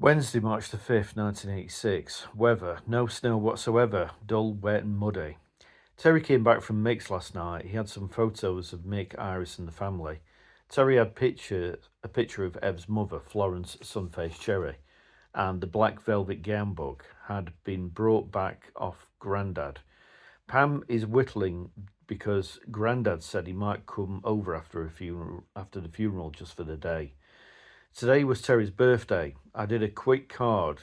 Wednesday, March the 5th, 1986. Weather, no snow whatsoever, dull, wet and muddy. Terry came back from Mick's last night. He had some photos of Mick, Iris and the family. Terry had a picture of Ev's mother, Florence Sunface Cherry, and the black velvet gown book had been brought back off Grandad. Pam is whittling because Grandad said he might come over after the funeral just for the day. Today was Terry's birthday. I did a quick card.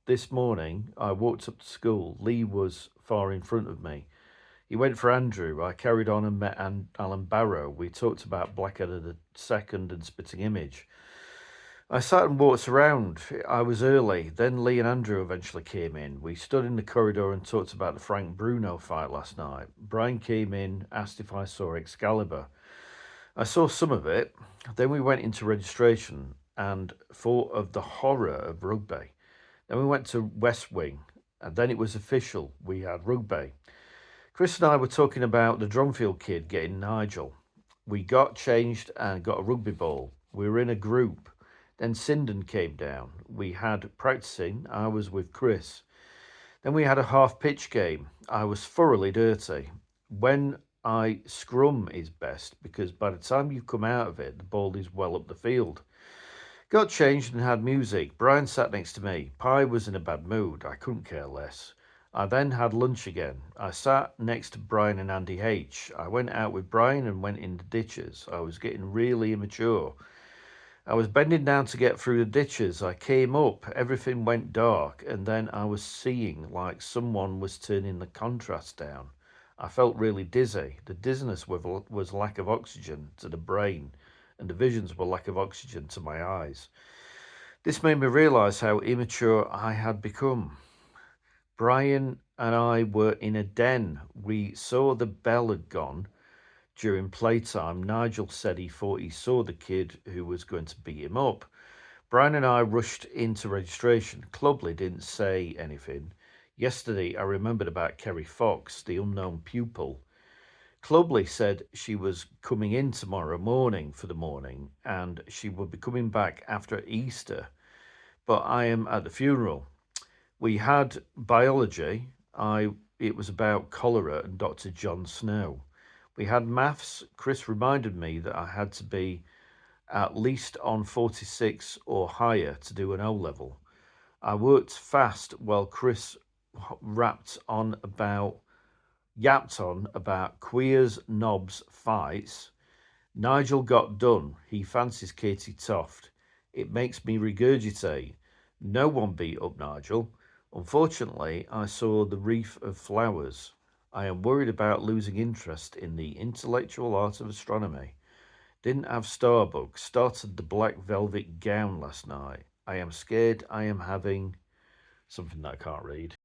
This morning, I walked up to school. Lee was far in front of me. He went for Andrew. I carried on and met Alan Barrow. We talked about Blackadder the Second and Spitting Image. I sat and walked around. I was early. Then Lee and Andrew eventually came in. We stood in the corridor and talked about the Frank Bruno fight last night. Brian came in, asked if I saw Excalibur. I saw some of it. Then we went into registration and thought of the horror of rugby. Then we went to West Wing, and then it was official. We had rugby. Chris and I were talking about the Drumfield kid getting Nigel. We got changed and got a rugby ball. We were in a group. Then Sinden came down. We had practicing. I was with Chris. Then we had a half pitch game. I was thoroughly dirty. When I scrum is best because by the time you come out of it, the ball is well up the field. Got changed and had music. Brian sat next to me. Pi was in a bad mood. I couldn't care less. I then had lunch again. I sat next to Brian and Andy H. I went out with Brian and went in the ditches. I was getting really immature. I was bending down to get through the ditches. I came up, everything went dark, and then I was seeing like someone was turning the contrast down. I felt really dizzy. The dizziness was lack of oxygen to the brain, and the visions were lack of oxygen to my eyes. This made me realise how immature I had become. Brian and I were in a den. We saw the bell had gone during playtime. Nigel said he thought he saw the kid who was going to beat him up. Brian and I rushed into registration. Clubley didn't say anything. Yesterday, I remembered about Kerry Fox, the unknown pupil. Clubley said she was coming in tomorrow morning for the morning and she would be coming back after Easter. But I am at the funeral. We had biology. It was about cholera and Dr. John Snow. We had maths. Chris reminded me that I had to be at least on 46 or higher to do an O level. I worked fast while Chris rapped on about yapped on about queers, knobs, fights. Nigel got done. He fancies Katie Toft. It makes me regurgitate. No one beat up Nigel. Unfortunately, I saw the wreath of flowers. I am worried about losing interest in the intellectual art of astronomy. Didn't have Starbucks. Started the black velvet gown last night. I am scared I am having something that I can't read.